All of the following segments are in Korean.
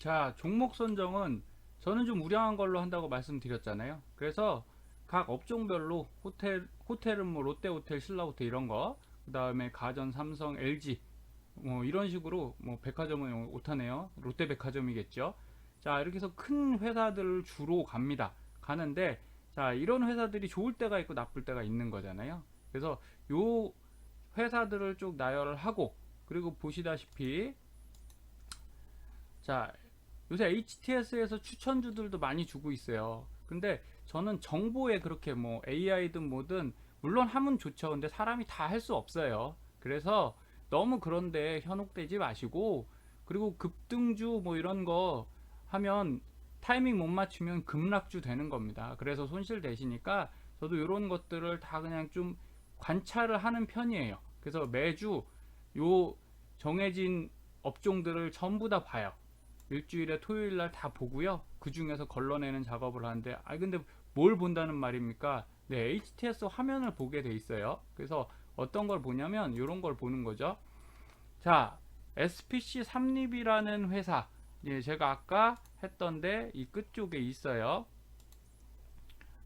자, 종목 선정은 저는 좀 우량한 걸로 한다고 말씀드렸잖아요. 그래서 각 업종별로 호텔은 뭐 롯데호텔, 신라호텔 이런 거, 그 다음에 가전, 삼성, LG 뭐 이런 식으로 뭐 백화점은 오타네요. 롯데백화점이겠죠. 자, 이렇게 해서 큰 회사들을 주로 갑니다. 가는데 자, 이런 회사들이 좋을 때가 있고 나쁠 때가 있는 거잖아요. 그래서 요 회사들을 쭉 나열을 하고 그리고 보시다시피 자, 요새 HTS에서 추천주들도 많이 주고 있어요. 근데 저는 정보에 그렇게 뭐 AI든 뭐든 물론 하면 좋죠. 근데 사람이 다 할 수 없어요. 그래서 너무 그런데 현혹되지 마시고 그리고 급등주 뭐 이런 거 하면 타이밍 못 맞추면 급락주 되는 겁니다. 그래서 손실 되시니까 저도 이런 것들을 다 그냥 좀 관찰을 하는 편이에요. 그래서 매주 요 정해진 업종들을 전부 다 봐요. 일주일에 토요일 날 다 보고요. 그 중에서 걸러내는 작업을 하는데, 근데 뭘 본다는 말입니까? 네, HTS 화면을 보게 돼 있어요. 그래서 어떤 걸 보냐면 이런 걸 보는 거죠. 자, SPC 삼립이라는 회사, 예, 제가 아까 했던데 이 끝쪽에 있어요.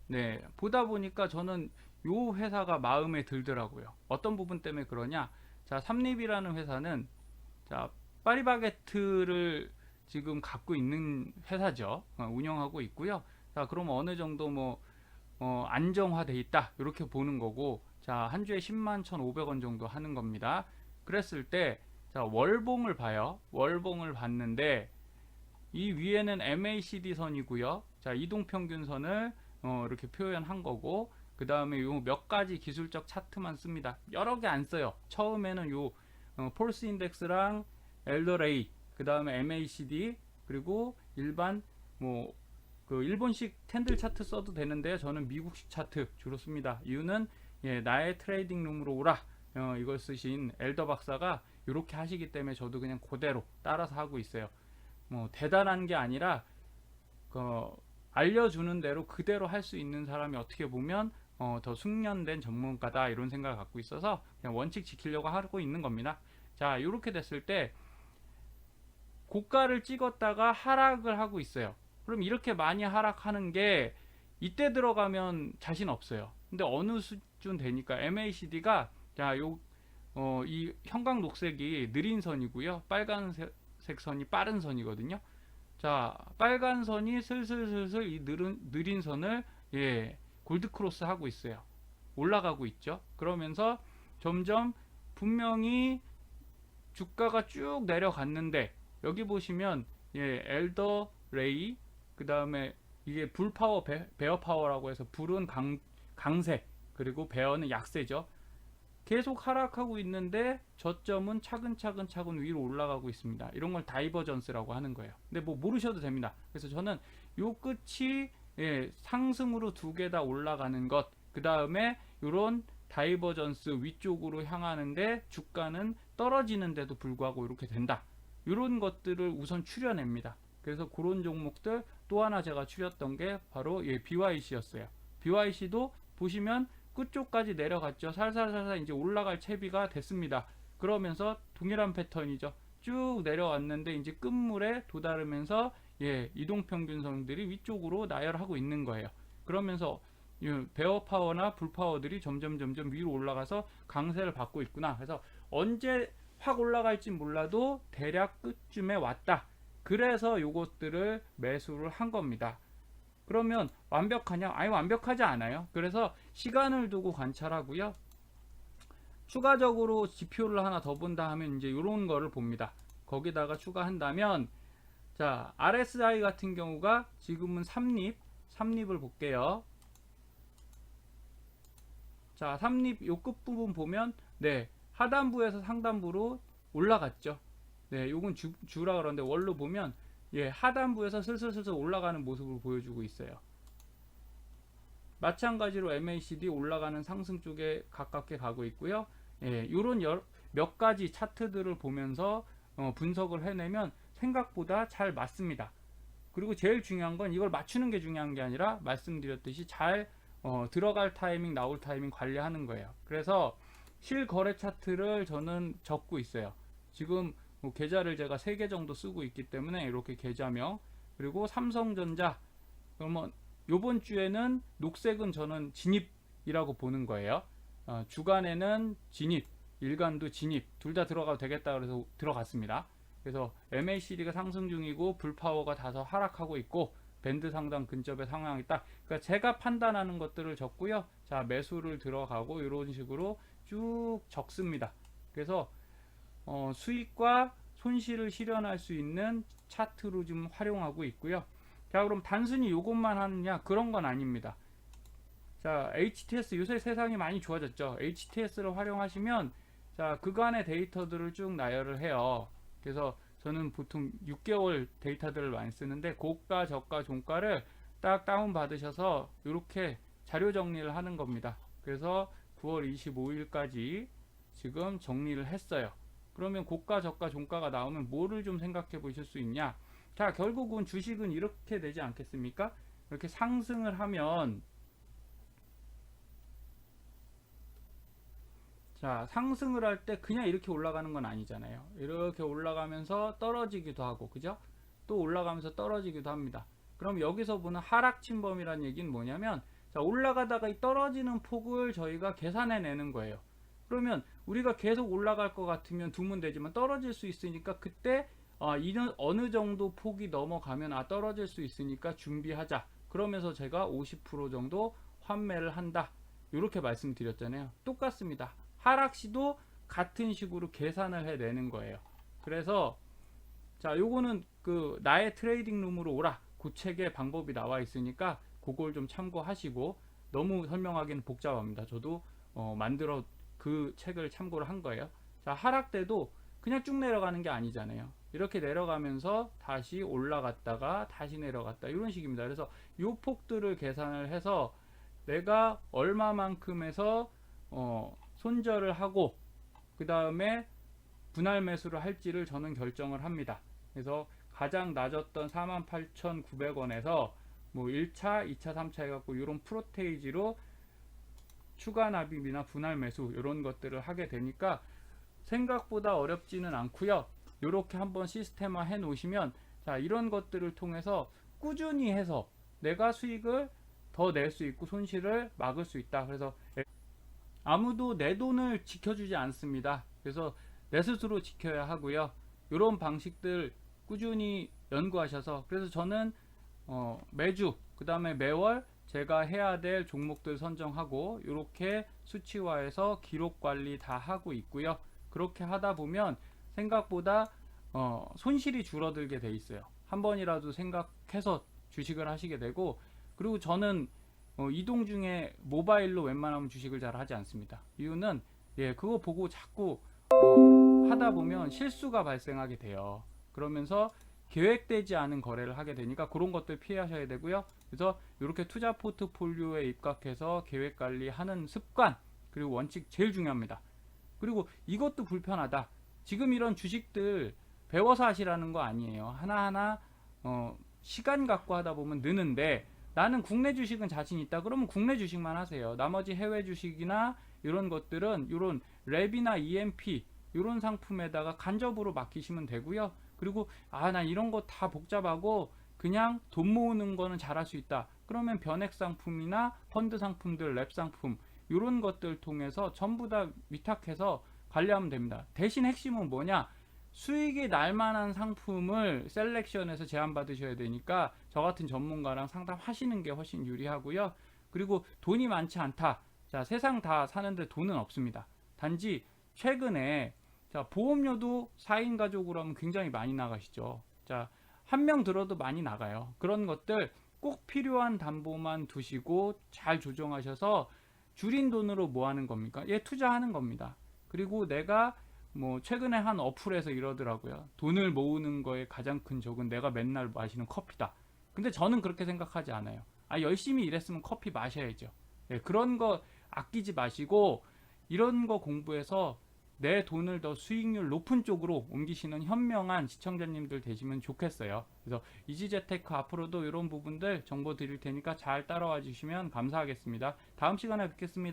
네, 보다 보니까 저는 요 회사가 마음에 들더라고요. 어떤 부분 때문에 그러냐? 자, 삼립이라는 회사는 자, 파리바게트를 지금 갖고 있는 회사죠. 운영하고 있고요. 자, 그럼 어느 정도 뭐 안정화돼 있다. 이렇게 보는 거고. 자, 한 주에 10만 1,500원 정도 하는 겁니다. 그랬을 때 자, 월봉을 봐요. 월봉을 봤는데 이 위에는 MACD 선이고요. 자, 이동평균선을 이렇게 표현한 거고 그 다음에 요 몇 가지 기술적 차트만 씁니다. 여러 개 안 써요. 처음에는 요 폴스 인덱스랑 엘더레이 그 다음에 MACD 그리고 일반 뭐 그 일본식 캔들 차트 써도 되는데 저는 미국식 차트 주로 씁니다. 이유는 예, 나의 트레이딩 룸으로 오라 이걸 쓰신 엘더 박사가 이렇게 하시기 때문에 저도 그냥 그대로 따라서 하고 있어요. 뭐 대단한 게 아니라 그 알려주는 대로 그대로 할 수 있는 사람이 어떻게 보면 더 숙련된 전문가다 이런 생각을 갖고 있어서 그냥 원칙 지키려고 하고 있는 겁니다. 자, 이렇게 됐을 때 고가를 찍었다가 하락을 하고 있어요. 그럼 이렇게 많이 하락하는 게 이때 들어가면 자신 없어요. 근데 어느 수준 되니까 MACD가 자, 이 형광 녹색이 느린 선이고요. 빨간색 선이 빠른 선이거든요. 자, 빨간 선이 슬슬슬슬 이 느린 선을 예, 골드 크로스 하고 있어요. 올라가고 있죠. 그러면서 점점 분명히 주가가 쭉 내려갔는데 여기 보시면 예, 엘더 레이 그 다음에 이게 불 파워 베어 파워라고 해서 불은 강세 그리고 베어는 약세죠. 계속 하락하고 있는데 저점은 차근차근 위로 올라가고 있습니다. 이런 걸 다이버전스라고 하는 거예요. 근데 뭐 모르셔도 됩니다. 그래서 저는 요 끝이 예, 상승으로 두 개 다 올라가는 것, 그 다음에 이런 다이버전스 위쪽으로 향하는데 주가는 떨어지는데도 불구하고 이렇게 된다. 이런 것들을 우선 추려냅니다. 그래서 그런 종목들 또 하나 제가 추렸던 게 바로 예, BYC였어요. BYC도 보시면 끝쪽까지 내려갔죠. 살살살살 이제 올라갈 채비가 됐습니다. 그러면서 동일한 패턴이죠. 쭉 내려왔는데 이제 끝물에 도달하면서 예, 이동평균선들이 위쪽으로 나열하고 있는 거예요. 그러면서 베어 파워나 불 파워들이 점점 위로 올라가서 강세를 받고 있구나. 그래서 언제 확 올라갈지 몰라도 대략 끝쯤에 왔다. 그래서 요것들을 매수를 한 겁니다. 그러면 완벽하냐? 아니, 완벽하지 않아요. 그래서 시간을 두고 관찰하고요. 추가적으로 지표를 하나 더 본다 하면 이제 이런 거를 봅니다. 거기다가 추가한다면 자, RSI 같은 경우가 지금은 3립을 볼게요. 자, 3립 요 끝부분 보면 네, 하단부에서 상단부로 올라갔죠. 네, 요건 주라 그러는데 월로 보면 예, 하단부에서 슬슬슬슬 올라가는 모습을 보여주고 있어요. 마찬가지로 MACD 올라가는 상승 쪽에 가깝게 가고 있고요. 예, 요런 몇 가지 차트들을 보면서 분석을 해내면 생각보다 잘 맞습니다. 그리고 제일 중요한 건 이걸 맞추는 게 중요한 게 아니라 말씀드렸듯이 잘 들어갈 타이밍 나올 타이밍 관리하는 거예요. 그래서 실거래 차트를 저는 적고 있어요. 지금 계좌를 제가 3개 정도 쓰고 있기 때문에 이렇게 계좌명, 그리고 삼성전자, 그러면 요번 주에는 녹색은 저는 진입이라고 보는 거예요. 주간에는 진입, 일간도 진입, 둘 다 들어가도 되겠다 그래서 들어갔습니다. 그래서 MACD가 상승 중이고 불파워가 다소 하락하고 있고 밴드 상단 근접의 상황이 있다. 그러니까 제가 판단하는 것들을 적고요. 자, 매수를 들어가고 이런 식으로 쭉 적습니다. 그래서 수익과 손실을 실현할 수 있는 차트로 좀 활용하고 있고요. 자, 그럼 단순히 이것만 하느냐? 그런 건 아닙니다. 자, HTS 요새 세상이 많이 좋아졌죠. HTS를 활용하시면 자, 그간의 데이터들을 쭉 나열을 해요. 그래서 저는 보통 6개월 데이터들을 많이 쓰는데 고가, 저가, 종가를 딱 다운 받으셔서 이렇게 자료 정리를 하는 겁니다. 그래서 9월 25일까지 지금 정리를 했어요. 그러면 고가, 저가, 종가가 나오면 뭐를 좀 생각해 보실 수 있냐? 자, 결국은 주식은 이렇게 되지 않겠습니까? 이렇게 상승을 하면, 자, 상승을 할 때 그냥 이렇게 올라가는 건 아니잖아요. 이렇게 올라가면서 떨어지기도 하고, 그죠? 또 올라가면서 떨어지기도 합니다. 그럼 여기서 보는 하락 침범이라는 얘기는 뭐냐면, 자, 올라가다가 이 떨어지는 폭을 저희가 계산해 내는 거예요. 그러면 우리가 계속 올라갈 것 같으면 두면 되지만 떨어질 수 있으니까 그때 이는 어느 정도 폭이 넘어가면 떨어질 수 있으니까 준비하자. 그러면서 제가 50% 정도 환매를 한다. 이렇게 말씀드렸잖아요. 똑같습니다. 하락시도 같은 식으로 계산을 해내는 거예요. 그래서 자, 요거는 그 나의 트레이딩 룸으로 오라. 그 책에 방법이 나와 있으니까 그걸 좀 참고하시고, 너무 설명하기는 복잡합니다. 저도 만들어 그 책을 참고를 한 거예요. 자, 하락 때도 그냥 쭉 내려가는 게 아니잖아요. 이렇게 내려가면서 다시 올라갔다가 다시 내려갔다, 이런 식입니다. 그래서 요 폭들을 계산을 해서 내가 얼마만큼에서 손절을 하고 그 다음에 분할 매수를 할지를 저는 결정을 합니다. 그래서 가장 낮았던 48,900원에서 뭐 1차, 2차, 3차 해갖고 이런 프로테이지로 추가 납입이나 분할 매수 이런 것들을 하게 되니까 생각보다 어렵지는 않고요. 이렇게 한번 시스템화 해 놓으시면, 자, 이런 것들을 통해서 꾸준히 해서 내가 수익을 더 낼 수 있고 손실을 막을 수 있다. 그래서 아무도 내 돈을 지켜주지 않습니다. 그래서 내 스스로 지켜야 하고요. 이런 방식들 꾸준히 연구하셔서, 그래서 저는 매주, 그 다음에 매월 제가 해야 될 종목들 선정하고 이렇게 수치화해서 기록 관리 다 하고 있고요. 그렇게 하다 보면 생각보다 손실이 줄어들게 돼 있어요. 한 번이라도 생각해서 주식을 하시게 되고, 그리고 저는 이동 중에 모바일로 웬만하면 주식을 잘 하지 않습니다. 이유는 그거 보고 자꾸 하다 보면 실수가 발생하게 돼요. 그러면서 계획되지 않은 거래를 하게 되니까 그런 것들 피하셔야 되고요. 그래서 이렇게 투자 포트폴리오에 입각해서 계획 관리하는 습관, 그리고 원칙 제일 중요합니다. 그리고 이것도 불편하다. 지금 이런 주식들 배워서 하시라는 거 아니에요. 하나하나 시간 갖고 하다 보면 느는데, 나는 국내 주식은 자신 있다. 그러면 국내 주식만 하세요. 나머지 해외 주식이나 이런 것들은 이런 랩이나 EMP 이런 상품에다가 간접으로 맡기시면 되고요. 그리고 난 이런 거 다 복잡하고 그냥 돈 모으는 거는 잘할 수 있다. 그러면 변액 상품이나 펀드 상품들, 랩 상품 이런 것들 통해서 전부 다 위탁해서 관리하면 됩니다. 대신 핵심은 뭐냐? 수익이 날만한 상품을 셀렉션해서 제안받으셔야 되니까 저 같은 전문가랑 상담하시는 게 훨씬 유리하고요. 그리고 돈이 많지 않다. 자, 세상 다 사는데 돈은 없습니다. 단지 최근에 자, 보험료도 4인 가족으로 하면 굉장히 많이 나가시죠. 자, 한 명 들어도 많이 나가요. 그런 것들 꼭 필요한 담보만 두시고 잘 조정하셔서 줄인 돈으로 뭐 하는 겁니까? 투자하는 겁니다. 그리고 내가 뭐 최근에 한 어플에서 이러더라고요. 돈을 모으는 거에 가장 큰 적은 내가 맨날 마시는 커피다. 근데 저는 그렇게 생각하지 않아요. 열심히 일했으면 커피 마셔야죠. 그런 거 아끼지 마시고 이런 거 공부해서 내 돈을 더 수익률 높은 쪽으로 옮기시는 현명한 시청자님들 되시면 좋겠어요. 그래서 이지재테크 앞으로도 이런 부분들 정보 드릴 테니까 잘 따라와 주시면 감사하겠습니다. 다음 시간에 뵙겠습니다.